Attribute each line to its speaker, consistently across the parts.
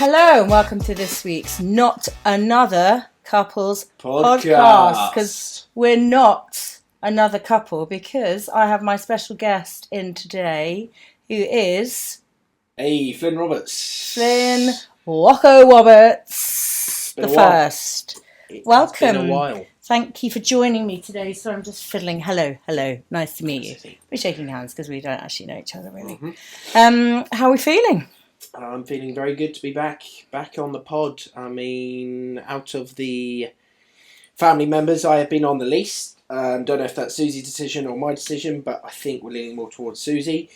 Speaker 1: Hello and welcome to this week's Not Another Couples podcast. Because we're not another couple, because I have my special guest in today who is...
Speaker 2: Hey, Flynn Roberts.
Speaker 1: Flynn Wacko Roberts the first. Welcome.
Speaker 2: It's been a while.
Speaker 1: Thank you for joining me today. So I'm just fiddling. Hello. Nice to meet you. We're shaking hands because we don't actually know each other really. Mm-hmm. How are we feeling?
Speaker 2: I'm feeling very good to be back on the pod. I mean, out of the family members, I have been on the least. Don't know if that's Susie's decision or my decision, but I think we're leaning more towards Suzie.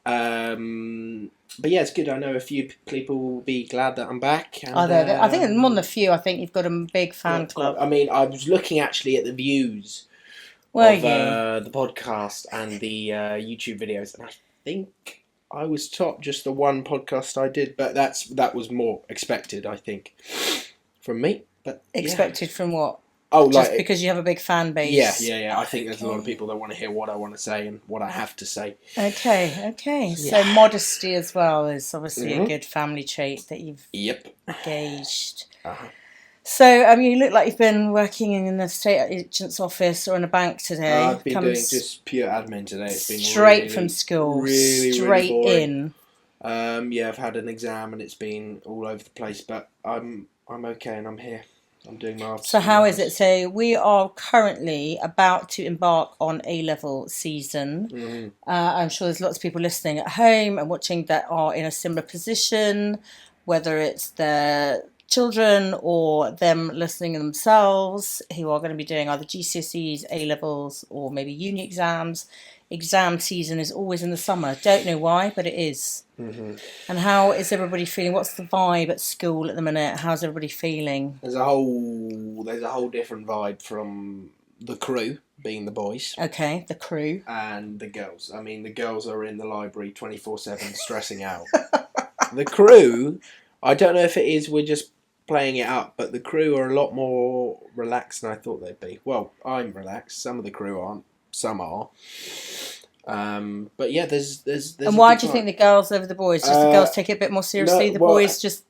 Speaker 2: But yeah, it's good. I know a few people will be glad that I'm back. And,
Speaker 1: I think more than a few. I think you've got a big fan club.
Speaker 2: I mean, I was looking actually at the views of the podcast and the YouTube videos, and I think I was top just the one podcast I did, but that was more expected, I think, from me. But
Speaker 1: expected from what?
Speaker 2: Oh,
Speaker 1: just because you have a big fan base.
Speaker 2: Yeah. I think there's a lot of people that want to hear what I want to say and what I have to say.
Speaker 1: Okay. Yeah. So modesty as well is obviously a good family trait that you've engaged. Uh-huh. So, you look like you've been working in the estate agent's office or in a bank today.
Speaker 2: I've been doing just pure admin today. It's been
Speaker 1: straight from school, straight in.
Speaker 2: I've had an exam and it's been all over the place, but I'm okay and I'm here. I'm doing my...
Speaker 1: So how is it? So we are currently about to embark on A-level season. Mm-hmm. I'm sure there's lots of people listening at home and watching that are in a similar position, whether it's their children or them listening themselves, who are going to be doing either GCSEs, A-levels, or maybe uni exams. Exam season is always in the summer. Don't know why, but it is. Mm-hmm. And how is everybody feeling? What's the vibe at school at the minute? How's everybody feeling?
Speaker 2: There's a whole different vibe from the crew, being the boys.
Speaker 1: Okay, the crew.
Speaker 2: And the girls. I mean, the girls are in the library 24/7 stressing out. The crew, I don't know if it is we're just playing it up, but the crew are a lot more relaxed than I thought they'd be. Well, I'm relaxed. Some of the crew aren't. Some are. But yeah, there's. And
Speaker 1: why do you think the girls over the boys? Just the girls take it a bit more seriously. The boys just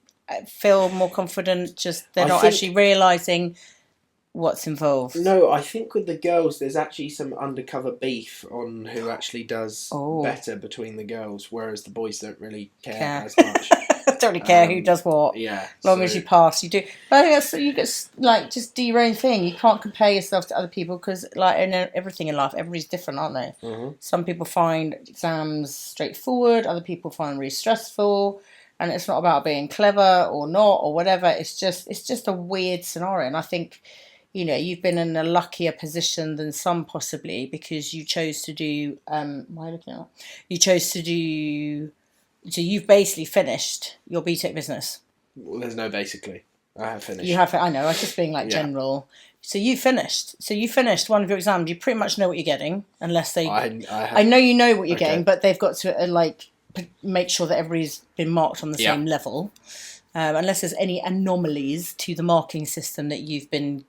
Speaker 1: feel more confident. Just they're not actually realising what's involved.
Speaker 2: No, I think with the girls, there's actually some undercover beef on who actually does better between the girls, whereas the boys don't really care. As much.
Speaker 1: Don't really care who does what.
Speaker 2: Yeah.
Speaker 1: As long as you pass, you do. But I think that's, you get just do your own thing. You can't compare yourself to other people because, like in everything in life, everybody's different, aren't they? Mm-hmm. Some people find exams straightforward. Other people find them really stressful. And it's not about being clever or not or whatever. It's just a weird scenario. And I think, you've been in a luckier position than some possibly because you chose to do. You chose to do. So you've basically finished your BTEC business.
Speaker 2: Well, there's no basically. I have finished.
Speaker 1: You have. I know. I was just being general. So you finished. So you finished one of your exams. You pretty much know what you're getting, unless they. I know you know what you're getting, but they've got to make sure that everybody's been marked on the same level, unless there's any anomalies to the marking system that you've been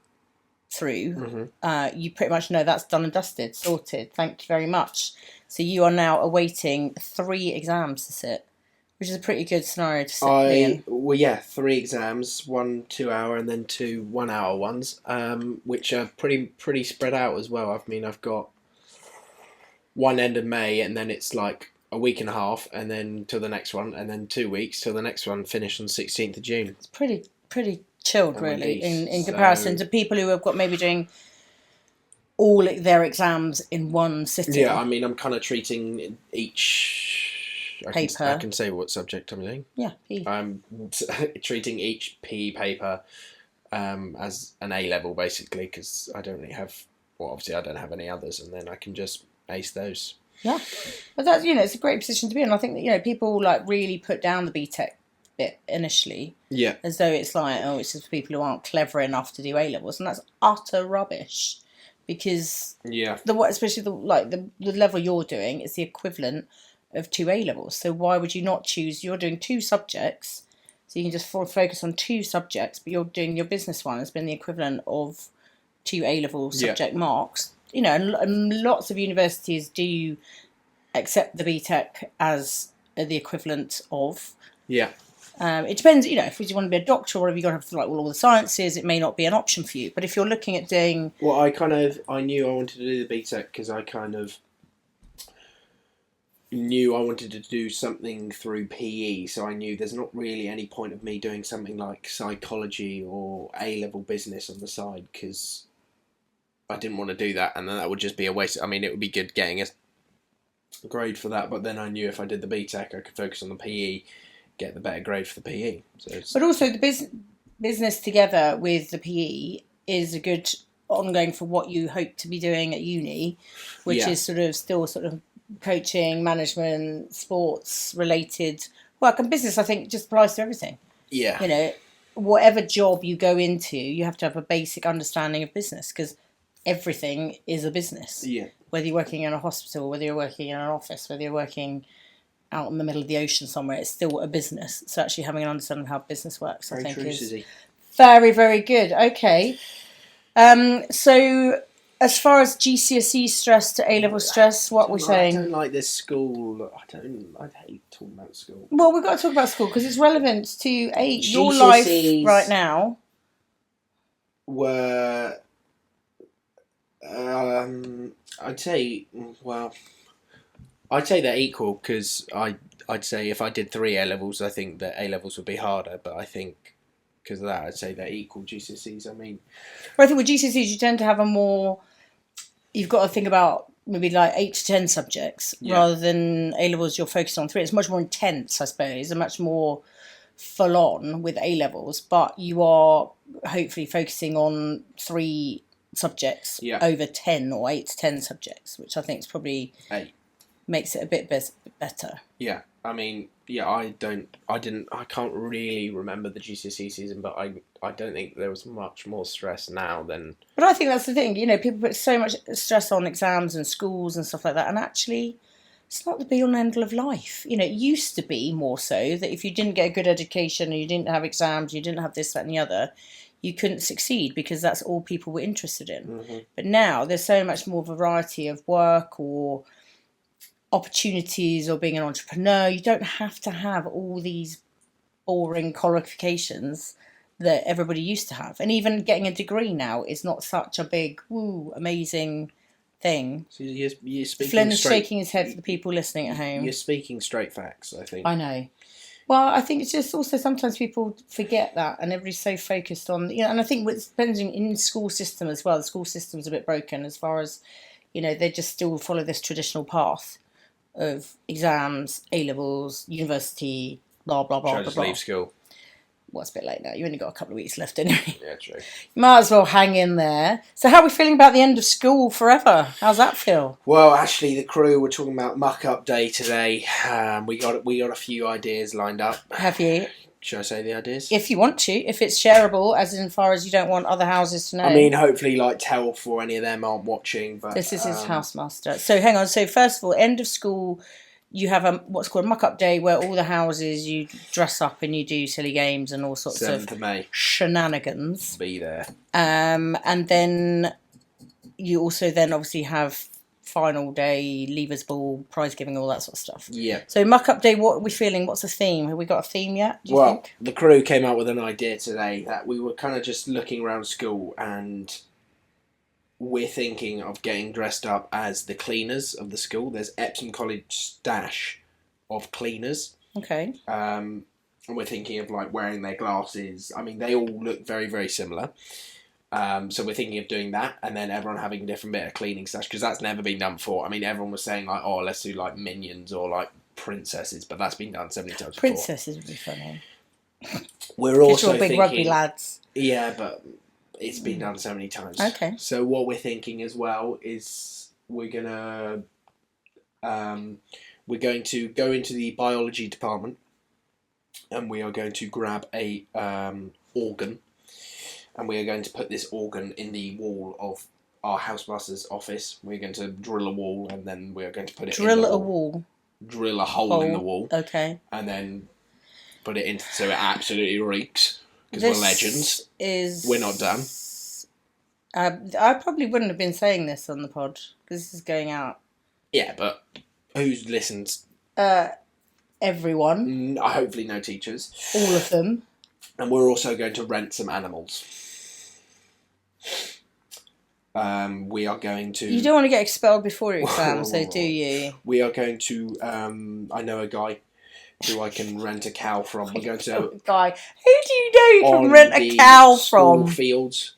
Speaker 1: through. Mm-hmm. You pretty much know that's done and dusted, sorted. Thank you very much. So you are now awaiting 3 exams to sit, which is a pretty good scenario to sit in.
Speaker 2: Well, yeah, 3 exams, 1 2-hour and then 2 1-hour ones, which are pretty spread out as well. I mean, I've got one end of May and then it's like a week and a half and then till the next one and then 2 weeks till the next one, finished on 16th of June.
Speaker 1: It's pretty chilled, really, in comparison to people who have got maybe doing all their exams in one sitting.
Speaker 2: Yeah, I mean, I'm kind of treating each
Speaker 1: paper.
Speaker 2: I can say what subject I'm doing.
Speaker 1: Yeah,
Speaker 2: I'm treating each PE paper as an A-level, basically, because I don't really have... Well, obviously, I don't have any others, and then I can just ace those.
Speaker 1: Yeah, but that's it's a great position to be in. I think that people really put down the BTEC bit initially, as though it's it's just for people who aren't clever enough to do A-levels, and that's utter rubbish. Because especially the level you're doing is the equivalent of 2 A-levels. So why would you not choose? You're doing 2 subjects, so you can just focus on 2 subjects. But you're doing your business one has been the equivalent of 2 A-level subject marks. And lots of universities do accept the BTEC as the equivalent of.
Speaker 2: Yeah.
Speaker 1: It depends, if you want to be a doctor or if you've got to have like all the sciences, it may not be an option for you. But if you're looking at doing...
Speaker 2: Well, I knew I wanted to do the BTEC because I kind of knew I wanted to do something through PE, so I knew there's not really any point of me doing something like psychology or A-level business on the side, because I didn't want to do that, and then that would just be a waste. I mean, it would be good getting a grade for that, but then I knew if I did the BTEC, I could focus on the PE, get the better grade for the PE.
Speaker 1: But also the business together with the PE is a good ongoing for what you hope to be doing at uni, which is still coaching, management, sports related work, and business I think just applies to everything.
Speaker 2: Yeah.
Speaker 1: Whatever job you go into, you have to have a basic understanding of business, because everything is a business.
Speaker 2: Yeah.
Speaker 1: Whether you're working in a hospital, whether you're working in an office, whether you're working out in the middle of the ocean somewhere, it's still a business. So actually having an understanding of how business works, I think, is
Speaker 2: Suzie.
Speaker 1: Very, very good. Okay. So as far as GCSE stress to A-level stress, what we're saying?
Speaker 2: I don't like this school. I hate talking about school.
Speaker 1: Well, we've got to talk about school because it's relevant to your life right now.
Speaker 2: Were I'd say they're equal, because I'd say if I did 3 A-levels, I think that A-levels would be harder, but I think because of that, I'd say they're equal GCSEs. I mean...
Speaker 1: Well, I think with GCSEs, you tend to have a more... You've got to think about maybe like 8 to 10 subjects, rather than A-levels you're focused on 3. It's much more intense, I suppose, and much more full-on with A-levels, but you are hopefully focusing on 3 subjects over 10 or 8 to 10 subjects, which I think is probably...
Speaker 2: 8.
Speaker 1: Makes it a bit better.
Speaker 2: Yeah, I mean, I can't really remember the GCSE season, but I don't think there was much more stress now than...
Speaker 1: But I think that's the thing, people put so much stress on exams and schools and stuff like that, and actually, it's not the be-all and end-all of life. It used to be more so that if you didn't get a good education, and you didn't have exams, you didn't have this, that and the other, you couldn't succeed because that's all people were interested in. Mm-hmm. But now, there's so much more variety of work or... opportunities, or being an entrepreneur. You don't have to have all these boring qualifications that everybody used to have, and even getting a degree now is not such a big amazing thing.
Speaker 2: So you're speaking
Speaker 1: Flynn's shaking his head for the people listening at home.
Speaker 2: You're speaking straight facts, I think.
Speaker 1: I know. Well, I think it's just also sometimes people forget that, and everybody's so focused on and I think it depends in the school system as well. The school system's a bit broken as far as they just still follow this traditional path of exams, A-levels, university, blah, blah, blah,
Speaker 2: Try
Speaker 1: blah,
Speaker 2: to
Speaker 1: blah.
Speaker 2: leave school.
Speaker 1: Well, it's a bit late now. You only got a couple of weeks left anyway.
Speaker 2: Yeah, true.
Speaker 1: You might as well hang in there. So how are we feeling about the end of school forever? How's that feel?
Speaker 2: Well, actually, the crew were talking about muck-up day today. We got a few ideas lined up.
Speaker 1: Have you?
Speaker 2: Should I say the ideas?
Speaker 1: If you want to. If it's shareable, as in far as you don't want other houses to know.
Speaker 2: I mean, hopefully, Telf or any of them aren't watching. But
Speaker 1: this is his housemaster. So hang on. So first of all, end of school, you have what's called a muck-up day where all the houses, you dress up and you do silly games and all sorts of shenanigans.
Speaker 2: Be there.
Speaker 1: And then you also then obviously have final day, leavers ball, prize giving, all that sort of stuff.
Speaker 2: Yeah.
Speaker 1: So muck-up day, what are we feeling? What's the theme? Have we got a theme yet, do you think?
Speaker 2: The crew came out with an idea today that we were kind of just looking around school, and we're thinking of getting dressed up as the cleaners of the school. There's Epsom College stash of cleaners.
Speaker 1: Okay.
Speaker 2: And we're thinking of wearing their glasses. I mean, they all look very, very similar. So we're thinking of doing that, and then everyone having a different bit of cleaning stash, because that's never been done before. I mean, everyone was saying let's do minions or princesses, but that's been done so many times before.
Speaker 1: Princesses would be funny.
Speaker 2: We're also
Speaker 1: big
Speaker 2: thinking,
Speaker 1: rugby lads.
Speaker 2: Yeah, but it's been done so many times.
Speaker 1: Okay.
Speaker 2: So what we're thinking as well is we're going to go into the biology department, and we are going to grab a organ, and we are going to put this organ in the wall of our housemaster's office. We're going to drill a wall, and then we're going to put it in the wall. Drill a hole in the wall.
Speaker 1: Okay.
Speaker 2: And then put it in so it absolutely reeks. Because we're legends. We're not done.
Speaker 1: I probably wouldn't have been saying this on the pod, because this is going out.
Speaker 2: Yeah, but who listens?
Speaker 1: everyone.
Speaker 2: Hopefully no teachers.
Speaker 1: All of them.
Speaker 2: And we're also going to rent some animals. We are going to...
Speaker 1: You don't want to get expelled before your exam, so do you?
Speaker 2: We are going to... I know a guy who I can rent a cow from. We're going to...
Speaker 1: Guy. Who do you know you can rent a cow from?
Speaker 2: Fields.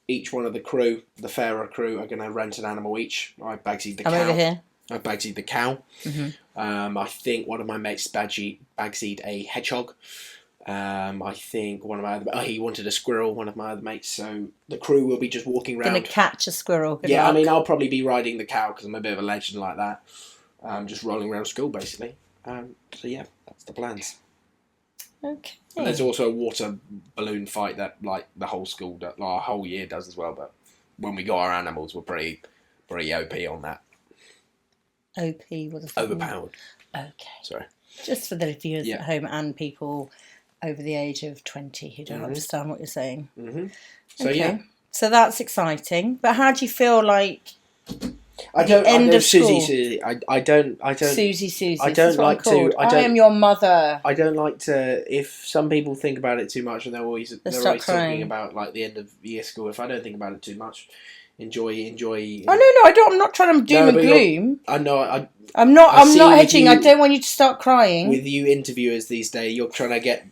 Speaker 2: Each one of the crew, the fairer crew, are going to rent an animal each. I Bagsied the cow.
Speaker 1: I'm over here.
Speaker 2: I Bagsied the cow.
Speaker 1: Mm-hmm.
Speaker 2: I think one of my mates Bagsied a hedgehog. I think one of my other... he wanted a squirrel, one of my other mates. So the crew will be just walking around.
Speaker 1: Going to catch a squirrel. Good
Speaker 2: luck.
Speaker 1: I
Speaker 2: mean, I'll probably be riding the cow because I'm a bit of a legend like that. Just rolling around school, basically. So yeah, that's the plans.
Speaker 1: Okay.
Speaker 2: And there's also a water balloon fight that like the whole school, our whole year does as well. But when we got our animals, we're pretty OP on that.
Speaker 1: OP, what does that
Speaker 2: Overpowered.
Speaker 1: Mean? Okay.
Speaker 2: Sorry.
Speaker 1: Just for the viewers at home and people over the age of 20 who don't understand what you're saying.
Speaker 2: Mm-hmm. So
Speaker 1: okay.
Speaker 2: yeah.
Speaker 1: So that's exciting. But how do you feel like...
Speaker 2: I don't. Suzie. I don't.
Speaker 1: Suzie.
Speaker 2: I don't like to.
Speaker 1: I am your mother.
Speaker 2: I don't like to. If some people think about it too much, and they're always talking about like the end of year school. If I don't think about it too much, enjoy. Oh
Speaker 1: no, I don't. I'm not trying to doom and gloom.
Speaker 2: I know.
Speaker 1: I'm not hedging. I don't want you to start crying.
Speaker 2: With you interviewers these days, you're trying to get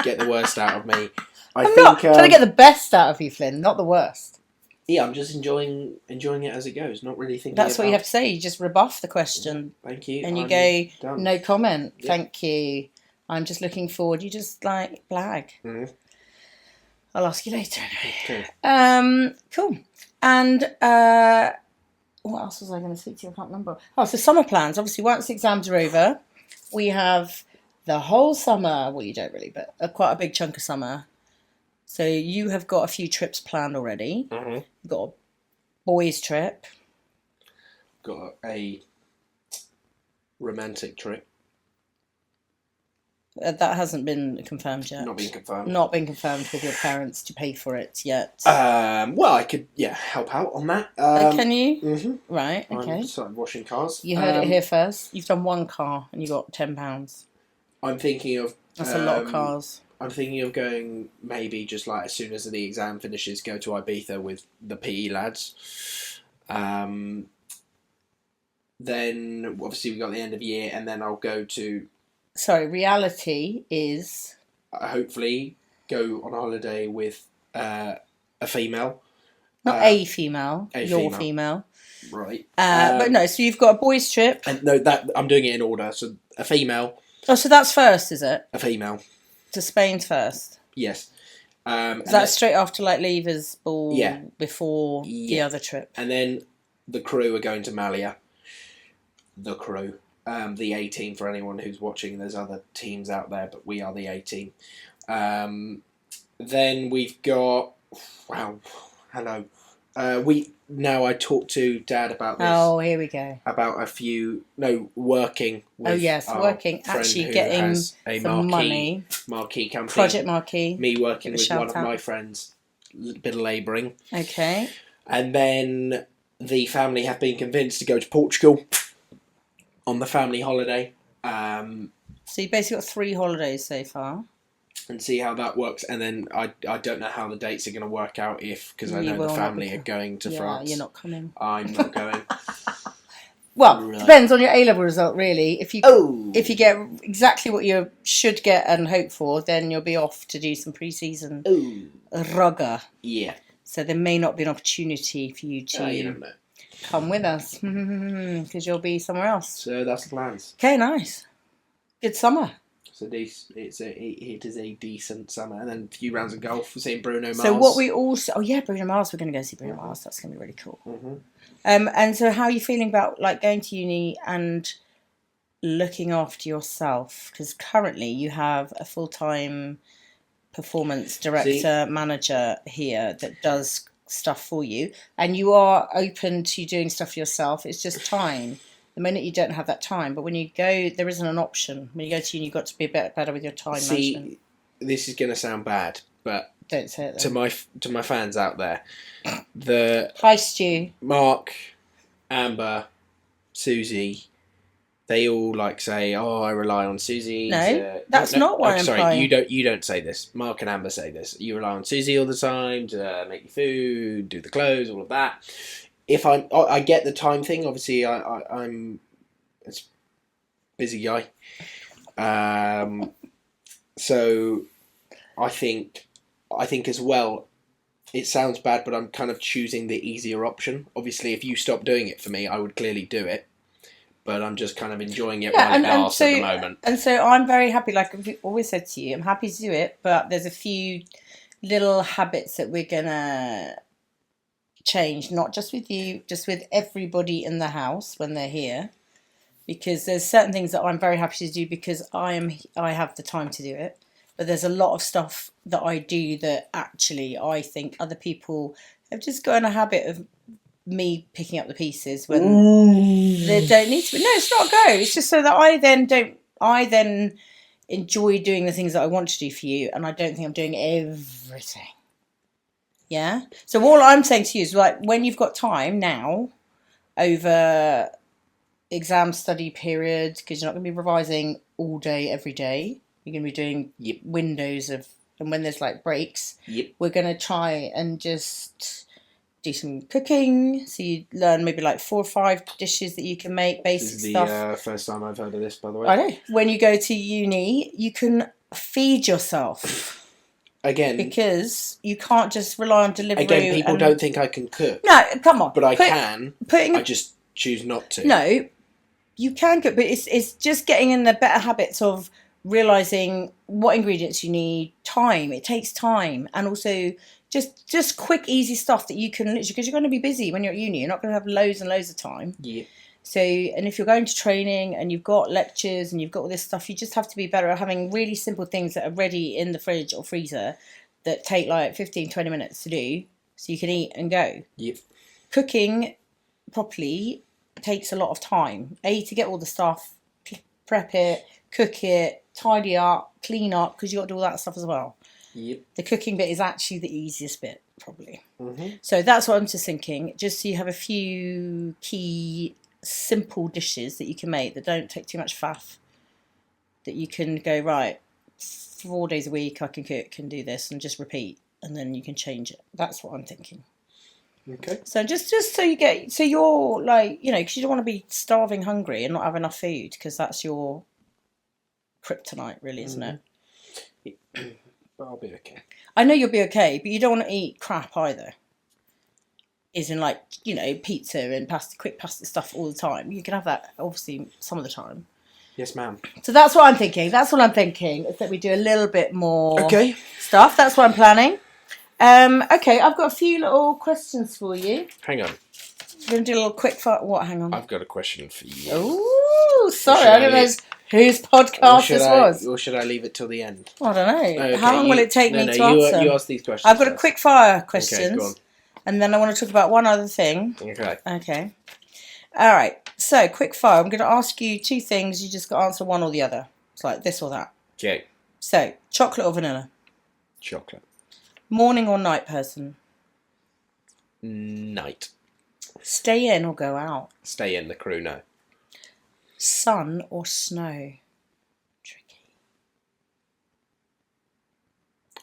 Speaker 2: the worst out of me.
Speaker 1: I'm not trying to get the best out of you, Flynn. Not the worst.
Speaker 2: Yeah, I'm just enjoying it as it goes, not really thinking.
Speaker 1: That's what you have to say. You just rebuff the question.
Speaker 2: Thank you.
Speaker 1: And you go,
Speaker 2: done.
Speaker 1: No comment. Yeah. Thank you. I'm just looking forward. You just like blag. Mm-hmm. I'll ask you later.
Speaker 2: Okay.
Speaker 1: Cool. And what else was I going to speak to you? I can't remember. Oh, so summer plans. Obviously, once the exams are over, we have the whole summer. Well, you don't really, but quite a big chunk of summer. So you have got a few trips planned already.
Speaker 2: Mm-hmm.
Speaker 1: You've got a boys' trip.
Speaker 2: Got a romantic trip.
Speaker 1: That hasn't been confirmed yet.
Speaker 2: Not been confirmed.
Speaker 1: Not been confirmed with your parents to pay for it yet.
Speaker 2: Well, I could, help out on that.
Speaker 1: Can you?
Speaker 2: Mm-hmm.
Speaker 1: Right, okay.
Speaker 2: I'm starting washing cars.
Speaker 1: You heard it here first. You've done one car and you got £10.
Speaker 2: I'm thinking of...
Speaker 1: That's a lot of cars.
Speaker 2: I'm thinking of going maybe just like as soon as the exam finishes, go to Ibiza with the PE lads. Then obviously we got the end of year, and then I'll go to.
Speaker 1: Sorry, reality is.
Speaker 2: Hopefully, go on a holiday with a female.
Speaker 1: Not a female. Your female.
Speaker 2: Right.
Speaker 1: But no, so you've got a boys' trip.
Speaker 2: And no, that I'm doing it in order. So a female.
Speaker 1: Oh, so that's first, is it?
Speaker 2: A female.
Speaker 1: To Spain first.
Speaker 2: Yes.
Speaker 1: Is that straight after like Leavers Ball? Yeah. Before the other trip.
Speaker 2: And then the crew are going to Malia. The crew. The A team for anyone who's watching. There's other teams out there, but we are the A team. Then we've got. Wow. Hello. I talked to Dad about this.
Speaker 1: Oh, here we go.
Speaker 2: About a few... No, working with
Speaker 1: working. Actually getting some money.
Speaker 2: Marquee company.
Speaker 1: Project Marquee.
Speaker 2: Me working with one of my friends. A bit of labouring.
Speaker 1: Okay.
Speaker 2: And then the family have been convinced to go to Portugal on the family holiday.
Speaker 1: So you basically got 3 holidays so far.
Speaker 2: And see how that works, and then I don't know how the dates are going to work out because I know the family are going to France.
Speaker 1: You're not coming.
Speaker 2: I'm not going.
Speaker 1: Well, depends on your A-level result, really. If you get exactly what you should get and hope for, then you'll be off to do some pre-season rugger.
Speaker 2: Yeah.
Speaker 1: So there may not be an opportunity for you to
Speaker 2: you don't know.
Speaker 1: Come with us because you'll be somewhere else.
Speaker 2: So that's the plans.
Speaker 1: Okay, nice. Good summer.
Speaker 2: It is a decent summer, and then a few rounds of golf. We're seeing Bruno Mars.
Speaker 1: So what we also... Oh yeah, Bruno Mars. We're going to go see Bruno Mars. That's going to be really cool.
Speaker 2: Mm-hmm.
Speaker 1: And so how are you feeling about like going to uni and looking after yourself? Because currently you have a full-time performance director, manager here that does stuff for you, and you are open to doing stuff for yourself. It's just time. The minute you don't have that time, but when you go, there isn't an option. When you go to uni, you've got to be a bit better with your time management.
Speaker 2: This is going to sound bad, but
Speaker 1: don't say it.
Speaker 2: To my fans out there,
Speaker 1: Hi Stu,
Speaker 2: Mark, Amber, Suzie, they all like say, "Oh, I rely on Suzie."
Speaker 1: No, that's not why I'm
Speaker 2: sorry,
Speaker 1: implying.
Speaker 2: you don't say this. Mark and Amber say this. You rely on Suzie all the time to make your food, do the clothes, all of that. I get the time thing. Obviously, I'm a busy guy. So I think as well. It sounds bad, but I'm kind of choosing the easier option. Obviously, if you stop doing it for me, I would clearly do it. But I'm just kind of enjoying it while it lasts at the moment.
Speaker 1: And so I'm very happy, like I've always said to you, I'm happy to do it, but there's a few little habits that we're going to change, not just with you, just with everybody in the house when they're here. Because there's certain things that I'm very happy to do because I have the time to do it. But there's a lot of stuff that I do that actually I think other people have just got in a habit of me picking up the pieces when they don't need to be. No, it's not a go. It's just so that I then enjoy doing the things that I want to do for you, and I don't think I'm doing everything. Yeah? So all I'm saying to you is, like, when you've got time now over exam study period, because you're not going to be revising all day every day, you're going to be doing windows of, and when there's like breaks, we're going to try and just do some cooking. So you learn maybe like 4 or 5 dishes that you can make, basic stuff.
Speaker 2: This is the first time I've heard of this, by the way.
Speaker 1: I know. When you go to uni, you can feed yourself.
Speaker 2: Again,
Speaker 1: because you can't just rely on delivery.
Speaker 2: Again, people don't think I can cook.
Speaker 1: No, come on.
Speaker 2: But I can. I just choose not to.
Speaker 1: No, you can cook, but it's just getting in the better habits of realising what ingredients you need, time. It takes time. And also just quick, easy stuff that you can literally, because you're going to be busy when you're at uni. You're not going to have loads and loads of time.
Speaker 2: Yeah.
Speaker 1: So, and if you're going to training and you've got lectures and you've got all this stuff, you just have to be better at having really simple things that are ready in the fridge or freezer that take like 15, 20 minutes to do so you can eat and go.
Speaker 2: Yep.
Speaker 1: Cooking properly takes a lot of time. To get all the stuff, prep it, cook it, tidy up, clean up, because you've got to do all that stuff as well.
Speaker 2: Yep.
Speaker 1: The cooking bit is actually the easiest bit, probably.
Speaker 2: Mm-hmm.
Speaker 1: So that's what I'm just thinking. Just so you have a few key simple dishes that you can make that don't take too much faff. That you can go, right, 4 days a week I can cook and do this and just repeat. And then you can change it. That's what I'm thinking.
Speaker 2: Okay.
Speaker 1: So just so you're like, you know, because you don't want to be starving hungry and not have enough food, because that's your kryptonite, really, isn't it?
Speaker 2: But I'll be okay.
Speaker 1: I know you'll be okay, but you don't want to eat crap either. Is in like, you know, pizza and quick pasta stuff all the time. You can have that, obviously, some of the time.
Speaker 2: Yes, ma'am.
Speaker 1: So that's what I'm thinking. That's what I'm thinking, is that we do a little bit more stuff. That's what I'm planning. Okay, I've got a few little questions for you.
Speaker 2: Hang on.
Speaker 1: We're going to do a little quick fire. What? Hang on.
Speaker 2: I've got a question for you.
Speaker 1: Oh, sorry. I don't know whose podcast this was.
Speaker 2: Or should I leave it till the end?
Speaker 1: I don't know. Okay, how long will it take me to answer?
Speaker 2: You ask these questions.
Speaker 1: I've got a quick fire questions.
Speaker 2: Okay, go on.
Speaker 1: And then I want to talk about one other thing.
Speaker 2: Okay.
Speaker 1: All right. So, quick fire. I'm going to ask you 2 things. You just got to answer one or the other. It's like this or that.
Speaker 2: Okay.
Speaker 1: So, chocolate or vanilla?
Speaker 2: Chocolate.
Speaker 1: Morning or night person?
Speaker 2: Night.
Speaker 1: Stay in or go out?
Speaker 2: Stay in, the crew no.
Speaker 1: Sun or snow? Tricky.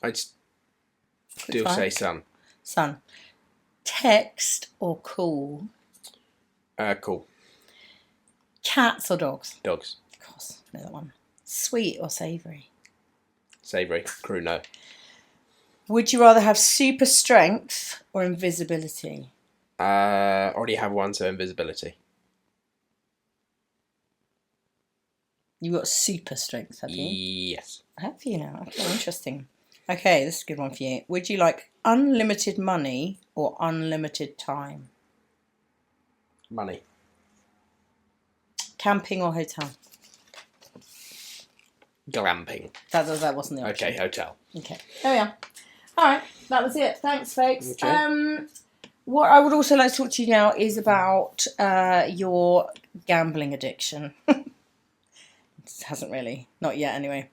Speaker 2: I'd still say sun.
Speaker 1: Sun. Text or call?
Speaker 2: Cool.
Speaker 1: Cats or dogs?
Speaker 2: Dogs.
Speaker 1: Of course, I know that one. Sweet or savoury?
Speaker 2: Savoury. Crew no.
Speaker 1: Would you rather have super strength or invisibility?
Speaker 2: Already have one, so invisibility.
Speaker 1: You got super strength, have you?
Speaker 2: Yes.
Speaker 1: Have you now? Okay, interesting. Okay, this is a good one for you. Would you like unlimited money or unlimited time?
Speaker 2: Money.
Speaker 1: Camping or hotel?
Speaker 2: Glamping.
Speaker 1: That wasn't the option.
Speaker 2: Okay, hotel.
Speaker 1: Okay, there we are. All right, that was it. Thanks, folks.
Speaker 2: Okay.
Speaker 1: What I would also like to talk to you now is about your gambling addiction. It hasn't really, not yet anyway.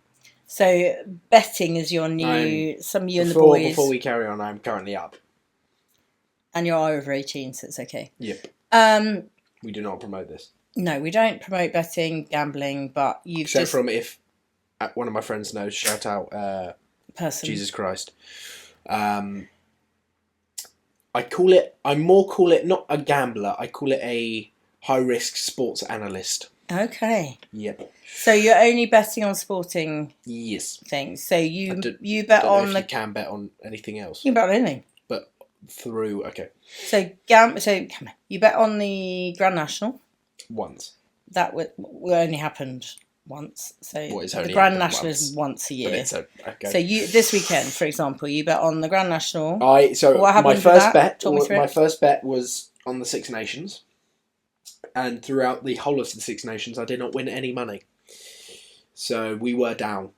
Speaker 1: So betting is your new, some of you and the boys.
Speaker 2: Before we carry on, I'm currently up.
Speaker 1: And you're over 18, so it's okay.
Speaker 2: Yep. We do not promote this.
Speaker 1: No, we don't promote betting, gambling, but you've
Speaker 2: Except
Speaker 1: just...
Speaker 2: from if one of my friends knows, shout out Jesus Christ. I more call it not a gambler, I call it a high-risk sports analyst.
Speaker 1: Okay.
Speaker 2: Yep.
Speaker 1: So you're only betting on sporting things. So you bet on
Speaker 2: you can bet on anything else.
Speaker 1: You can bet on anything.
Speaker 2: But through
Speaker 1: So you bet on the Grand National
Speaker 2: once.
Speaker 1: That only happened once. So the Grand National is once a year.
Speaker 2: But it's okay.
Speaker 1: So this weekend, for example, you bet on the Grand National.
Speaker 2: What happened my first bet was on the Six Nations. And throughout the whole of the Six Nations, I did not win any money. So we were down.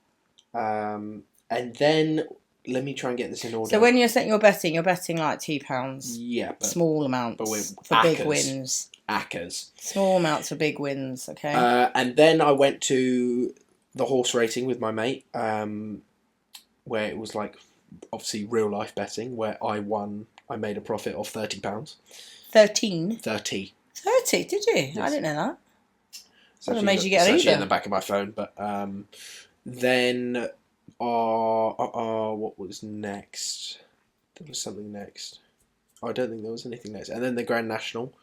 Speaker 2: And then, let me try and get this in order.
Speaker 1: So when you're betting like £2.
Speaker 2: Yeah.
Speaker 1: Small amounts for big wins.
Speaker 2: Accas.
Speaker 1: Small amounts for big wins, okay.
Speaker 2: And then I went to the horse racing with my mate, where it was like, obviously, real life betting, where I made a profit of £30.
Speaker 1: 13?
Speaker 2: 30.
Speaker 1: 30, did you? Yes. I didn't know that.
Speaker 2: What made you get it either? In the back of my phone, but then what was next? There was something next. I don't think there was anything next. And then the Grand National,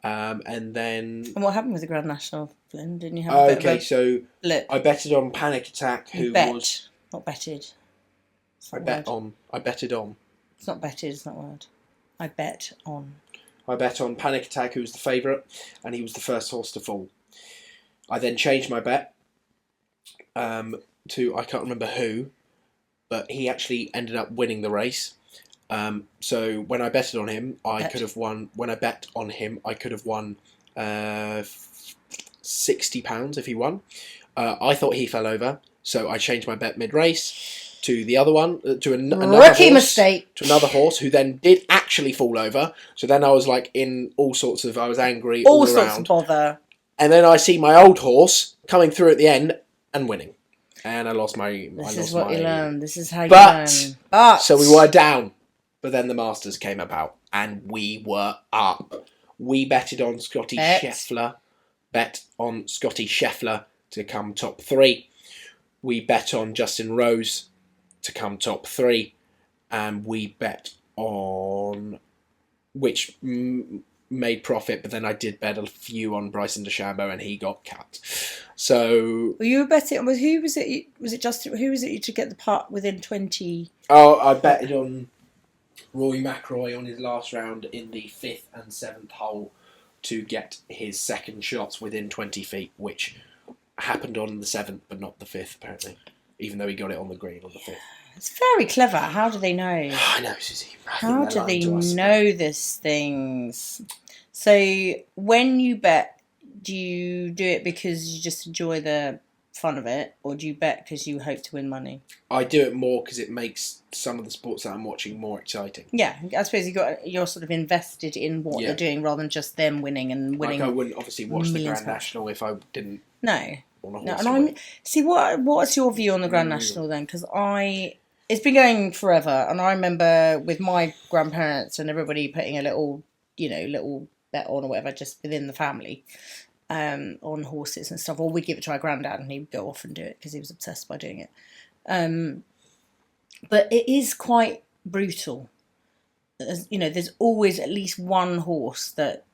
Speaker 2: and then. And
Speaker 1: what happened with the Grand National, Flynn? Didn't you have a bit of a
Speaker 2: so
Speaker 1: blip?
Speaker 2: I betted on Panic Attack, who was
Speaker 1: not betted.
Speaker 2: I betted on.
Speaker 1: It's not betted. It's not a word. I bet on
Speaker 2: Panic Attack, who was the favourite, and he was the first horse to fall. I then changed my bet to, I can't remember who, but he actually ended up winning the race. So when I betted on him, I could have won. When I bet on him, I could have won £60 if he won. I thought he fell over, so I changed my bet mid-race to the other one, to another
Speaker 1: mistake.
Speaker 2: To another horse who then did actually fall over. So then I was like in all sorts of, I was angry
Speaker 1: all sorts of bother.
Speaker 2: And then I see my old horse coming through at the end and winning. And I lost my...
Speaker 1: This is what you learn. This is how you learn. But...
Speaker 2: So we were down. But then the Masters came about and we were up. We betted on Scotty Scheffler. Bet on Scotty Scheffler to come top 3. We bet on Justin Rose to come top 3. And we bet on... which... made profit, but then I did bet a few on Bryson DeChambeau and he got cut. So
Speaker 1: you were betting with who was it? Was it Justin? Who was it to get the putt within 20?
Speaker 2: Oh, I betted on Rory McIlroy on his last round in the 5th and 7th hole to get his second shots within 20 feet, which happened on the 7th, but not the 5th apparently. Even though he got it on the green on the 5th.
Speaker 1: It's very clever. How do they know?
Speaker 2: I know, Suzie.
Speaker 1: How do they know these things? So when you bet, do you do it because you just enjoy the fun of it, or do you bet because you hope to win money?
Speaker 2: I do it more because it makes some of the sports that I'm watching more exciting.
Speaker 1: Yeah, I suppose you're sort of invested in what they're doing rather than just them winning and winning.
Speaker 2: Like I wouldn't obviously watch the Grand National if I didn't.
Speaker 1: No. And what's your view on the Grand National then? Because it's been going forever, and I remember with my grandparents and everybody putting a little bet on or whatever just within the family on horses and stuff. Or we'd give it to our granddad and he'd go off and do it because he was obsessed by doing it. But it is quite brutal. There's always at least one horse that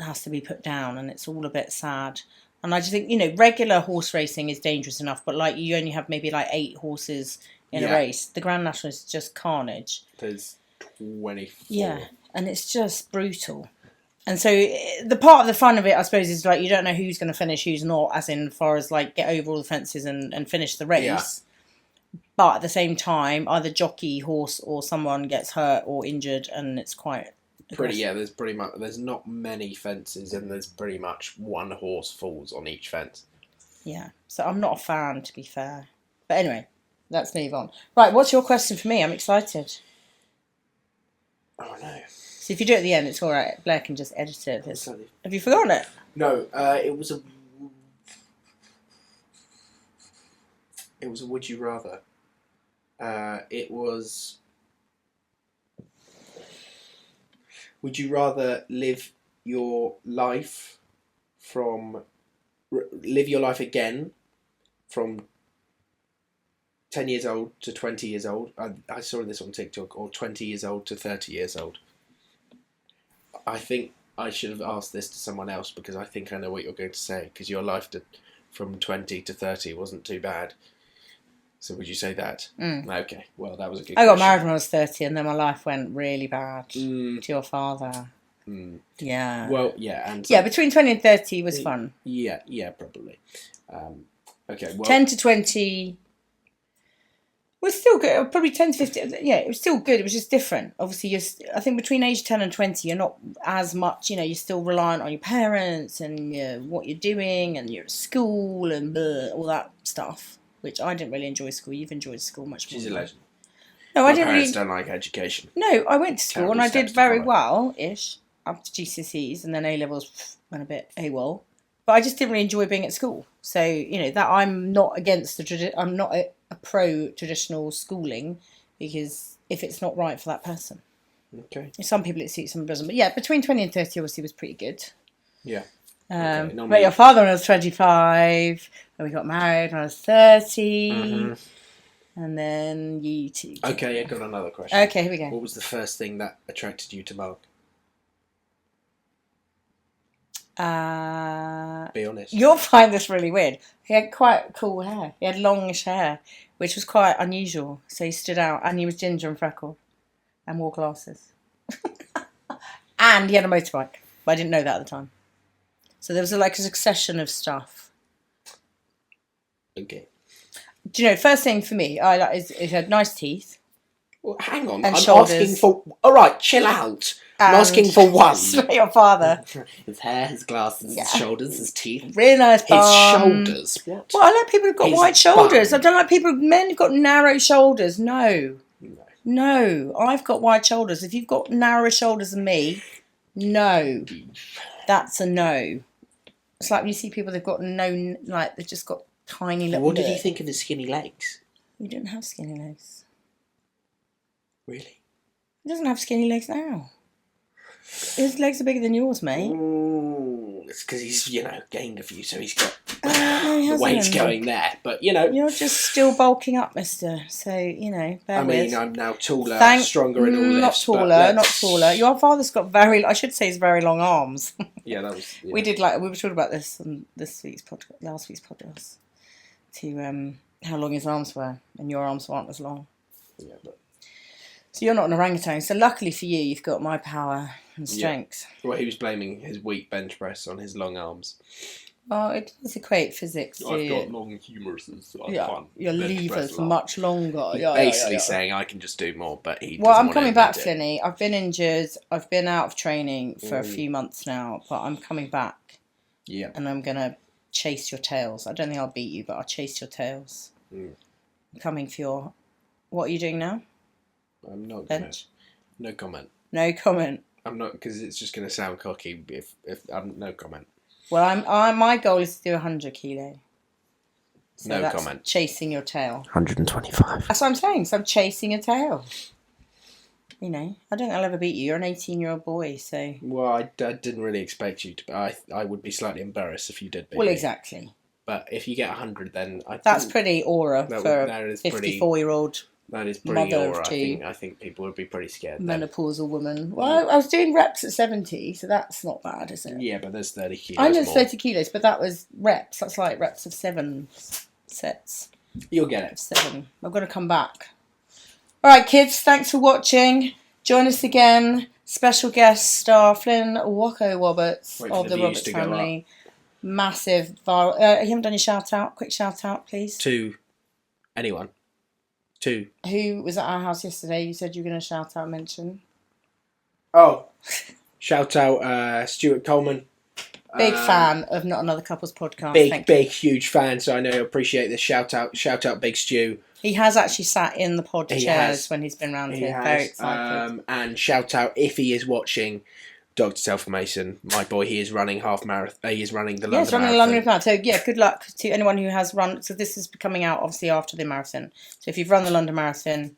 Speaker 1: has to be put down, and it's all a bit sad. And I just think, regular horse racing is dangerous enough, but like you only have maybe like 8 horses in a race. The Grand National is just carnage.
Speaker 2: There's 24.
Speaker 1: Yeah, and it's just brutal. And so the part of the fun of it, I suppose, is like you don't know who's going to finish, who's not, as in far as like get over all the fences and finish the race. Yeah. But at the same time, either jockey, horse, or someone gets hurt or injured, and it's quite...
Speaker 2: There's not many fences, and there's pretty much one horse falls on each fence.
Speaker 1: Yeah, so I'm not a fan, to be fair. But anyway, let's move on. Right, what's your question for me? I'm excited.
Speaker 2: Oh no.
Speaker 1: So if you do it at the end, it's all right. Blair can just edit it. Have you forgotten it?
Speaker 2: No, it was a would you rather. It was... Would you rather live your life from live your life again from 10 years old to 20 years old. I saw this on TikTok, or 20 years old to 30 years old. I think I should have asked this to someone else because I think I know what you're going to say, because your life from 20 to 30 wasn't too bad. So would you say that? Okay, well, that was a good question.
Speaker 1: I got married when I was 30 and then my life went really bad to your father. Yeah.
Speaker 2: Well, yeah. And
Speaker 1: yeah, between 20 and 30 was fun.
Speaker 2: Yeah, probably. Okay, well...
Speaker 1: 10 to 20... was still good. Probably 10 to 15. Yeah, it was still good. It was just different. Obviously, I think between age 10 and 20, you're not as much, you're still reliant on your parents and what you're doing, and you're at school and all that stuff, which I didn't really enjoy school. You've enjoyed school much more.
Speaker 2: She's a legend.
Speaker 1: No, I didn't really...
Speaker 2: parents don't like education.
Speaker 1: No, I went to school and I did very well-ish up to GCSEs, and then A-levels went a bit AWOL. But I just didn't really enjoy being at school. So, that I'm not against I'm not a pro-traditional schooling, because if it's not right for that person.
Speaker 2: Okay.
Speaker 1: Some people it suits, some it doesn't. But yeah, between 20 and 30 obviously was pretty good.
Speaker 2: Yeah.
Speaker 1: Okay. But your father when I was 25, and we got married when I was 30, and then you two.
Speaker 2: Okay, I got another question.
Speaker 1: Okay, here we go.
Speaker 2: What was the first thing that attracted you to Mark? Be honest.
Speaker 1: You'll find this really weird. He had quite cool hair. He had longish hair, which was quite unusual. So he stood out, and he was ginger and freckled, and wore glasses. And he had a motorbike, but I didn't know that at the time. So there was a succession of stuff.
Speaker 2: Okay.
Speaker 1: Do you know? First thing for me, I like is he had nice teeth.
Speaker 2: Well, hang on.
Speaker 1: And
Speaker 2: I'm
Speaker 1: shoulders.
Speaker 2: asking for... All right, chill out. I'm asking for one.
Speaker 1: Your father.
Speaker 2: His hair, his glasses, his shoulders, his teeth.
Speaker 1: Really nice bum.
Speaker 2: His shoulders. What?
Speaker 1: Well, I like people who've got wide shoulders. I don't like men who've got narrow shoulders. No, I've got wide shoulders. If you've got narrower shoulders than me, no. That's a no. It's like when you see people, they've got they've just got tiny little...
Speaker 2: What did he think of his skinny legs?
Speaker 1: He didn't have skinny legs.
Speaker 2: Really?
Speaker 1: He doesn't have skinny legs now. His legs are bigger than yours, mate.
Speaker 2: Ooh, it's because he's, gained a few, so he's got
Speaker 1: no, he
Speaker 2: the weight's going there. But,
Speaker 1: You're just still bulking up, mister. So, bear with.
Speaker 2: I'm now taller, stronger in all lifts.
Speaker 1: Not taller. Your father's got I should say, he's very long arms.
Speaker 2: Yeah, that was... Yeah.
Speaker 1: We were talking about this on last week's podcast. To how long his arms were, and your arms weren't as long.
Speaker 2: Yeah, but...
Speaker 1: So you're not an orangutan. So luckily for you, you've got my power and strength.
Speaker 2: Yeah. Well, he was blaming his weak bench press on his long arms.
Speaker 1: Well, it does equate physics.
Speaker 2: I've got long humeruses, so I can't.
Speaker 1: Your levers are much longer.
Speaker 2: Basically saying I can just do more, but he.
Speaker 1: Well, I'm coming back, Flinny. I've been injured. I've been out of training for a few months now, but I'm coming back.
Speaker 2: Yeah.
Speaker 1: And I'm gonna chase your tails. I don't think I'll beat you, but I'll chase your tails. I'm coming for your... What are you doing now?
Speaker 2: I'm not
Speaker 1: bench.
Speaker 2: No comment.
Speaker 1: No comment.
Speaker 2: I'm not, because it's just going to sound cocky if I'm no comment.
Speaker 1: Well, my goal is to do 100 kilo. So
Speaker 2: no
Speaker 1: that's
Speaker 2: comment.
Speaker 1: Chasing your tail.
Speaker 2: 125.
Speaker 1: That's what I'm saying. So I'm chasing your tail. I don't think I'll ever beat you. You're an 18-year-old boy, so...
Speaker 2: Well, I didn't really expect you to, but I would be slightly embarrassed if you did beat me.
Speaker 1: Well, exactly.
Speaker 2: But if you get 100, then
Speaker 1: that's pretty aura for a 54-year-old.
Speaker 2: That is pretty aura. I think people would be pretty scared.
Speaker 1: Menopausal woman. Well, I was doing reps at 70, so that's not bad, is it?
Speaker 2: Yeah, but there's 30 kilos.
Speaker 1: I know it's 30 kilos, but that was reps. That's like reps of 7 sets.
Speaker 2: You'll get it.
Speaker 1: 7. I'm going to come back. All right, kids, thanks for watching. Join us again. Special guest star Flynn Wacko Roberts of the Roberts family. Massive viral. You haven't done your shout out. Quick shout out, please.
Speaker 2: To anyone. To
Speaker 1: who was at our house yesterday? You said you were going to shout out, mention.
Speaker 2: Oh, shout out Stuart Coleman.
Speaker 1: Big fan of Not Another Couples podcast.
Speaker 2: Big, huge fan. So I know you appreciate this shout out, Big Stu.
Speaker 1: He has actually sat in the pod chairs when he's been around here. Very excited.
Speaker 2: And shout out, if he is watching, Dr. Telford Mason, my boy. He is running half marathon. He is running the London Marathon.
Speaker 1: Running the London Marathon. So yeah, good luck to anyone who has run. So this is coming out obviously after the marathon. So if you've run the London Marathon,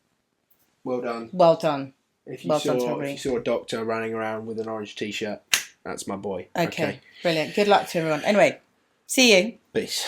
Speaker 2: well done.
Speaker 1: Well done.
Speaker 2: If you saw a doctor running around with an orange t-shirt, That's my boy.
Speaker 1: Okay. Brilliant. Good luck to everyone. Anyway, see you.
Speaker 2: Peace.